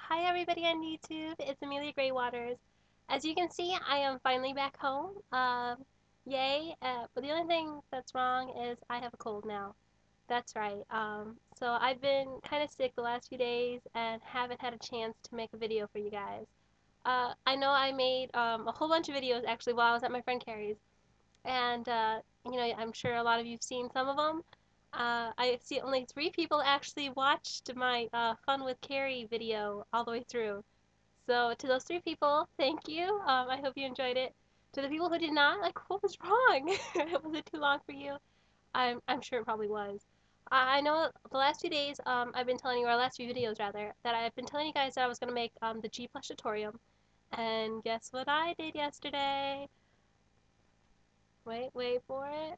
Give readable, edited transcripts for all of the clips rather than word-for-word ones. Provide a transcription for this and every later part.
Hi everybody on YouTube, it's Amelia Graywaters. As you can see, I am finally back home. Yay, but the only thing that's wrong is I have a cold now. That's right. So I've been kind of sick the last few days and haven't had a chance to make a video for you guys. I know I made a whole bunch of videos actually while I was at my friend Carrie's, and I'm sure a lot of you've seen some of them. I see only 3 people actually watched my Fun with Carrie video all the way through. So to those 3 people, thank you. I hope you enjoyed it. To the people who did not, like, what was wrong? Was it too long for you? I'm sure it probably was. I know the last few days, I've been telling you, or last few videos rather, that I've been telling you guys that I was going to make the Gii Plush tutorial. And guess what I did yesterday? Wait for it.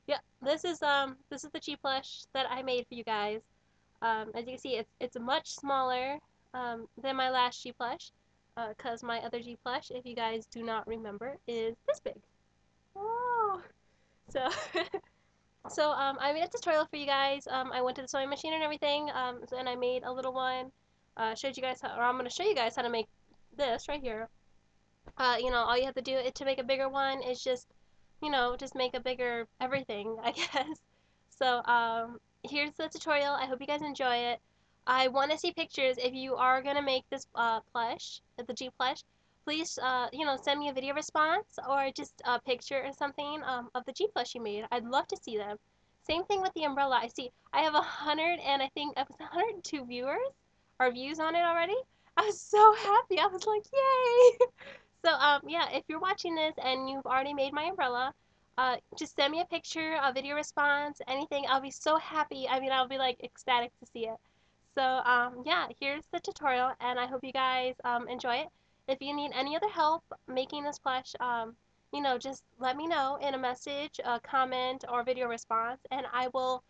Yeah, this is the Gii Plush that I made for you guys. As you can see, it's much smaller than my last Gii Plush, cause my other Gii Plush, if you guys do not remember, is this big. Oh, so I made a tutorial for you guys. I went to the sewing machine and everything, and I made a little one. Showed you guys how, or I'm gonna show you guys how to make this right here. All you have to do to make a bigger one is just make a bigger everything, I guess. So, here's the tutorial. I hope you guys enjoy it. I want to see pictures. If you are going to make this plush, the Gii Plush, please, send me a video response or just a picture or something of the Gii Plush you made. I'd love to see them. Same thing with the umbrella. I have 100 and I think it was 102 viewers or views on it already. I was so happy. I was like, yay! So, yeah, if you're watching this and you've already made my umbrella, just send me a picture, a video response, anything. I'll be so happy. I mean, I'll be like ecstatic to see it. So, yeah, here's the tutorial, and I hope you guys enjoy it. If you need any other help making this plush, just let me know in a message, a comment, or video response, and I will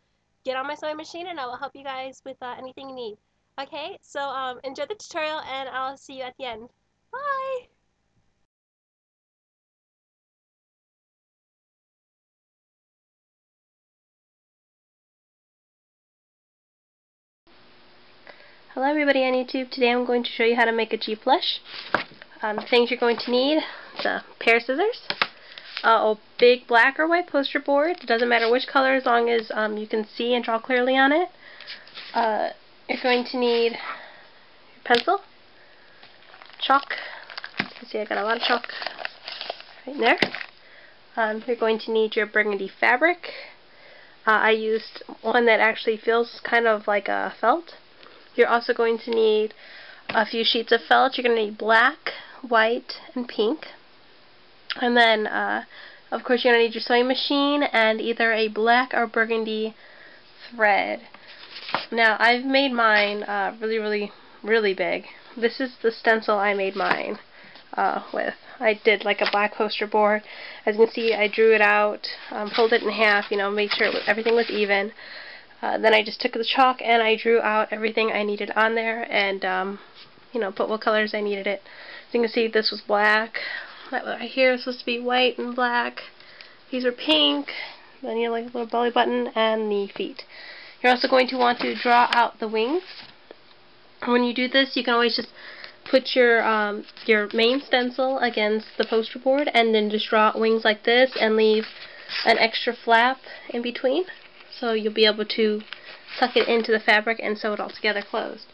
get on my sewing machine and I will help you guys with anything you need. Okay, so enjoy the tutorial, and I'll see you at the end. Bye! Hello everybody on YouTube. Today I'm going to show you how to make a Gii Plush. The things you're going to need is a pair of scissors, a big black or white poster board. It doesn't matter which color as long as you can see and draw clearly on it. You're going to need your pencil, chalk. You can see I got a lot of chalk right there. You're going to need your burgundy fabric. I used one that actually feels kind of like a felt. You're also going to need a few sheets of felt. You're going to need black, white, and pink. And then, of course, you're going to need your sewing machine and either a black or burgundy thread. Now, I've made mine really, really, really big. This is the stencil I made mine with. I did like a black poster board. As you can see, I drew it out, pulled it in half, made sure everything was even. Then I just took the chalk and I drew out everything I needed on there and, put what colors I needed it. As you can see, this was black. That right here is supposed to be white and black. These are pink. Then you like a little belly button and the feet. You're also going to want to draw out the wings. When you do this, you can always just put your main stencil against the poster board and then just draw out wings like this and leave an extra flap in between. So you'll be able to tuck it into the fabric and sew it all together closed.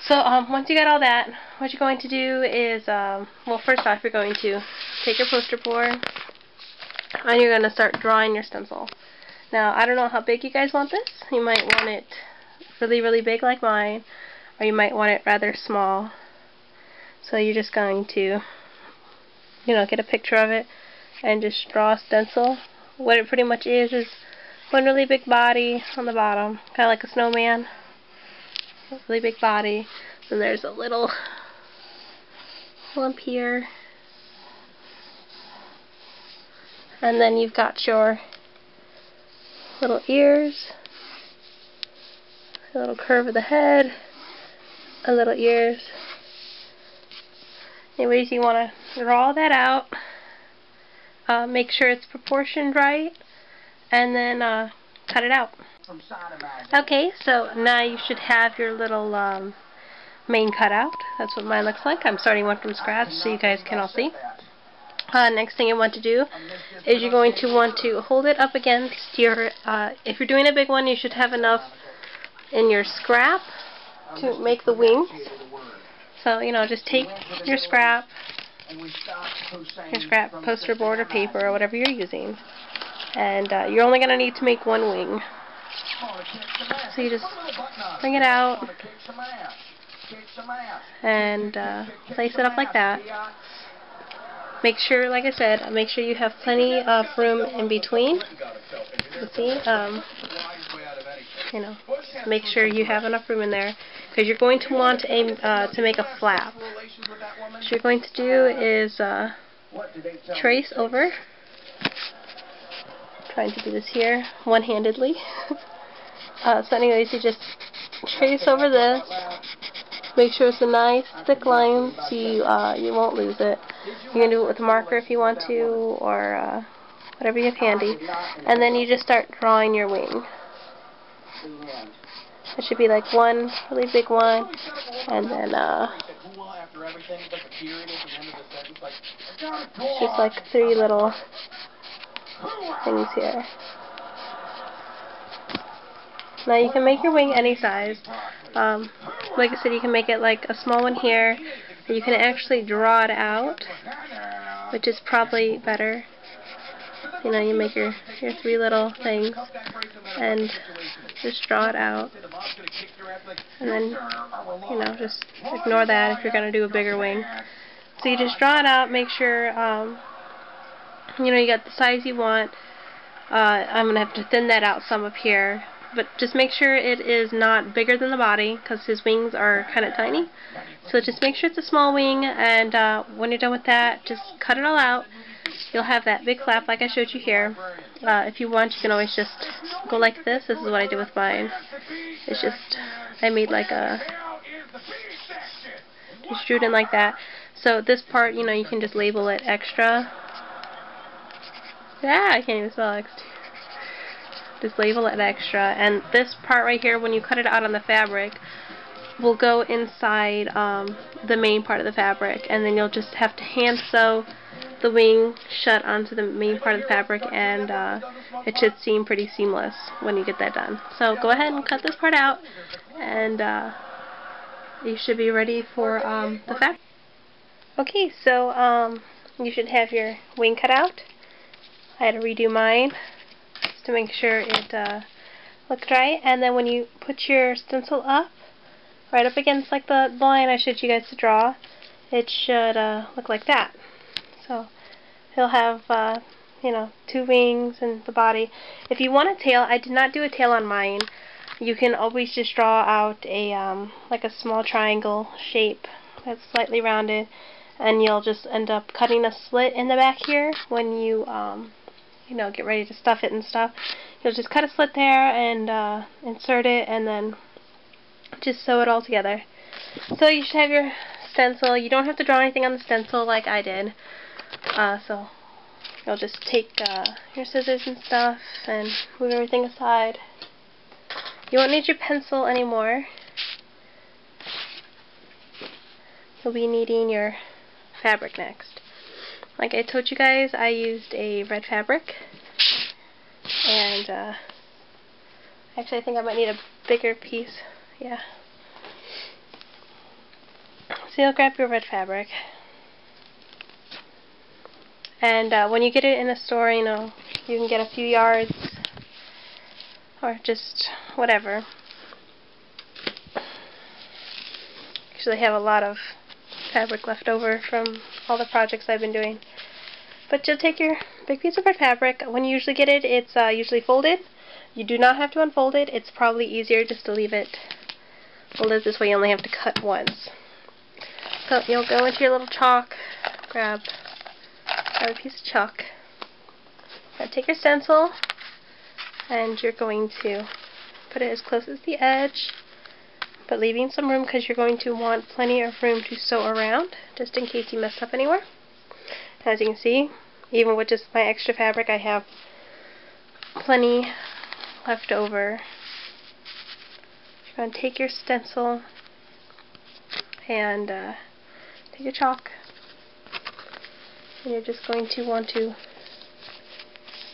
So once you got all that, what you're going to do is, well, first off, you're going to take your poster board and you're going to start drawing your stencil. Now, I don't know how big you guys want this. You might want it really, really big like mine, or you might want it rather small. So you're just going to, get a picture of it and just draw a stencil. What it pretty much is one really big body on the bottom, kind of like a snowman. A really big body. Then there's a little lump here. And then you've got your little ears, a little curve of the head, a little ears. Anyways, you want to draw that out. Make sure it's proportioned right. And then cut it out. Okay, so now you should have your little main cutout. That's what mine looks like. I'm starting one from scratch so you guys can all see. Next thing you want to do is you're going to want to hold it up against your, if you're doing a big one, you should have enough in your scrap to make the wings. So, you know, just take your scrap, poster board or paper or whatever you're using, and you're only going to need to make one wing. So you just bring it out and place it up like that. Make sure, like I said, make sure you have plenty of room in between. You see, you know, make sure you have enough room in there, because you're going to want to make a flap. What you're going to do is trace over. I'm trying to do this here one-handedly. So anyways, you just trace over this. Make sure it's a nice thick line so you won't lose it. You can do it with a marker if you want to, or whatever you have handy. And then you just start drawing your wing. It should be like one really big one, and then just like 3 little things here. Now you can make your wing any size. Like I said, you can make it like a small one here, or you can actually draw it out, which is probably better. You know, you make your 3 little things and just draw it out, and then, you know, just ignore that if you're going to do a bigger wing. So you just draw it out, make sure you know, you got the size you want. I'm going to have to thin that out some up here, but just make sure it is not bigger than the body, because his wings are kind of tiny. So just make sure it's a small wing, and when you're done with that, just cut it all out. You'll have that big flap like I showed you here. If you want, you can always just go like this. This is what I did with mine. It's just, I made like a, just drew it in like that. So this part, you know, you can just label it extra. Yeah, I can't even spell extra. Just label it extra. And this part right here, when you cut it out on the fabric, will go inside the main part of the fabric, and then you'll just have to hand sew the wing shut onto the main part of the fabric, and it should seem pretty seamless when you get that done. So go ahead and cut this part out, and you should be ready for the fabric. Okay, so you should have your wing cut out. I had to redo mine just to make sure it looked right, and then when you put your stencil up, right up against like the line I showed you guys to draw, it should look like that. So he'll have, you know, 2 wings and the body. If you want a tail, I did not do a tail on mine. You can always just draw out a like a small triangle shape that's slightly rounded, and you'll just end up cutting a slit in the back here when you you know, get ready to stuff it and stuff. You'll just cut a slit there and insert it, and then just sew it all together. So you should have your stencil. You don't have to draw anything on the stencil like I did. So you'll just take your scissors and stuff and move everything aside. You won't need your pencil anymore. You'll be needing your fabric next. Like I told you guys, I used a red fabric, and actually I think I might need a bigger piece. Yeah. So you'll grab your red fabric, and when you get it in a store, you know, you can get a few yards or just whatever. Actually, I have a lot of fabric left over from all the projects I've been doing. But you'll take your big piece of red fabric. When you usually get it, it's usually folded. You do not have to unfold it. It's probably easier just to leave it folded. This way you only have to cut once. So you'll go into your little chalk, grab a piece of chalk. Now take your stencil, and you're going to put it as close as the edge, but leaving some room because you're going to want plenty of room to sew around, just in case you mess up anywhere. As you can see, even with just my extra fabric, I have plenty left over You're going to take your stencil and take your chalk, and you're just going to want to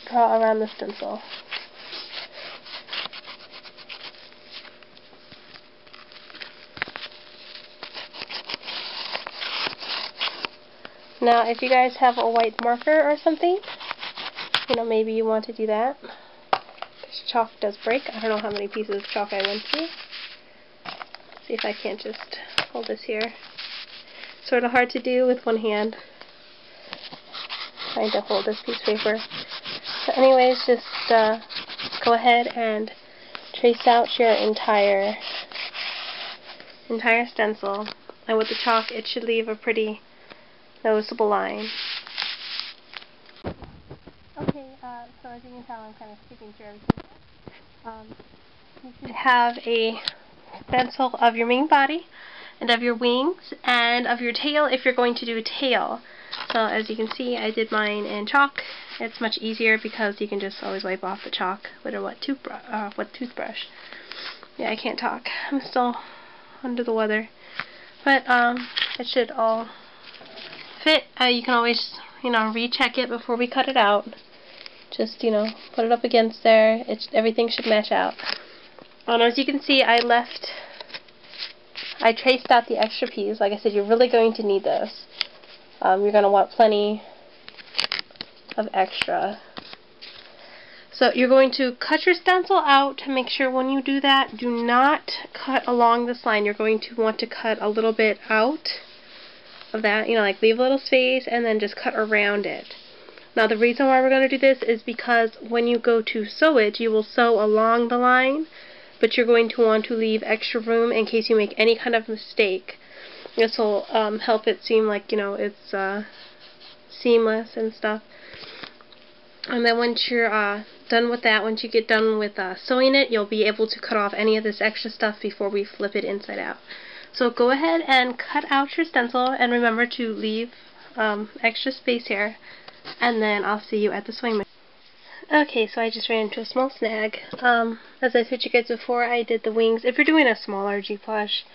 draw around the stencil. Now, if you guys have a white marker or something, you know, maybe you want to do that. Because chalk does break. I don't know how many pieces of chalk I went through. Let's see if I can't just hold this here. Sort of hard to do with one hand. Trying to hold this piece of paper. So anyways, just go ahead and trace out your entire stencil. And with the chalk, it should leave a pretty noticeable line. Okay, so as you can tell, I'm kind of skipping through everything. You should have a stencil of your main body, and of your wings, and of your tail if you're going to do a tail. So as you can see, I did mine in chalk. It's much easier because you can just always wipe off the chalk with a wet toothbrush. Yeah, I can't talk. I'm still under the weather. But it should all fit. You can always, you know, recheck it before we cut it out. Just, you know, put it up against there. Everything should match out. As you can see, I traced out the extra piece. Like I said, you're really going to need this. You're going to want plenty of extra. So you're going to cut your stencil out to make sure when you do that, do not cut along this line. You're going to want to cut a little bit out of that, you know, like leave a little space and then just cut around it. Now the reason why we're going to do this is because when you go to sew it, you will sew along the line, but you're going to want to leave extra room in case you make any kind of mistake. This will help it seem like, you know, it's seamless and stuff. And then once you're done with that, once you get done with sewing it, you'll be able to cut off any of this extra stuff before we flip it inside out. So go ahead and cut out your stencil, and remember to leave extra space here, and then I'll see you at the sewing machine. Okay, so I just ran into a small snag. As I told you guys before, I did the wings. If you're doing a smaller Gii Plush,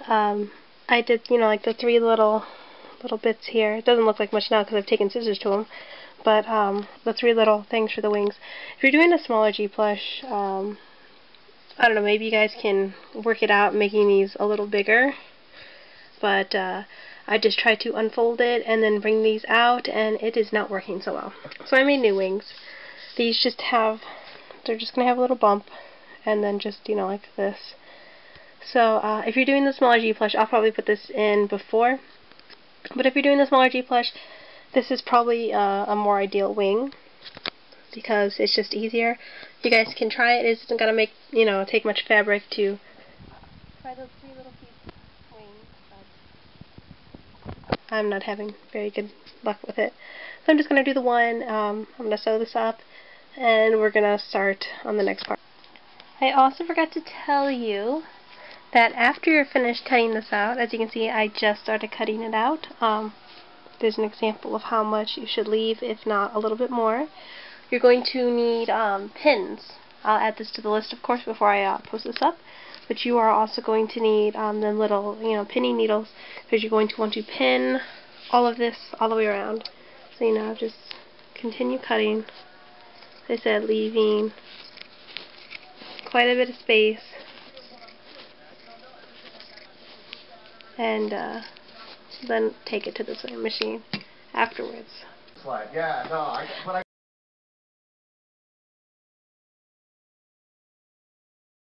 I did, you know, like the 3 little bits here. It doesn't look like much now because I've taken scissors to them, but the 3 little things for the wings. If you're doing a smaller Gii Plush, I don't know, maybe you guys can work it out making these a little bigger, but I just tried to unfold it and then bring these out, and it is not working so well. So I made new wings. These just they're just going to have a little bump, and then just, you know, like this. So if you're doing the smaller Gii Plush, I'll probably put this in before, but if you're doing the smaller Gii Plush, this is probably a more ideal wing, because it's just easier. You guys can try it. It isn't gonna make, you know, take much fabric to try those 3 little piece wings, but I'm not having very good luck with it. So I'm just gonna do the one. I'm gonna sew this up, and we're gonna start on the next part. I also forgot to tell you that after you're finished cutting this out, as you can see, I just started cutting it out. There's an example of how much you should leave, if not a little bit more. You're going to need pins. I'll add this to the list, of course, before I post this up. But you are also going to need the little, you know, pinning needles, because you're going to want to pin all of this all the way around. So, you know, just continue cutting. As I said, leaving quite a bit of space. And then take it to the sewing machine afterwards. Yeah, no, but I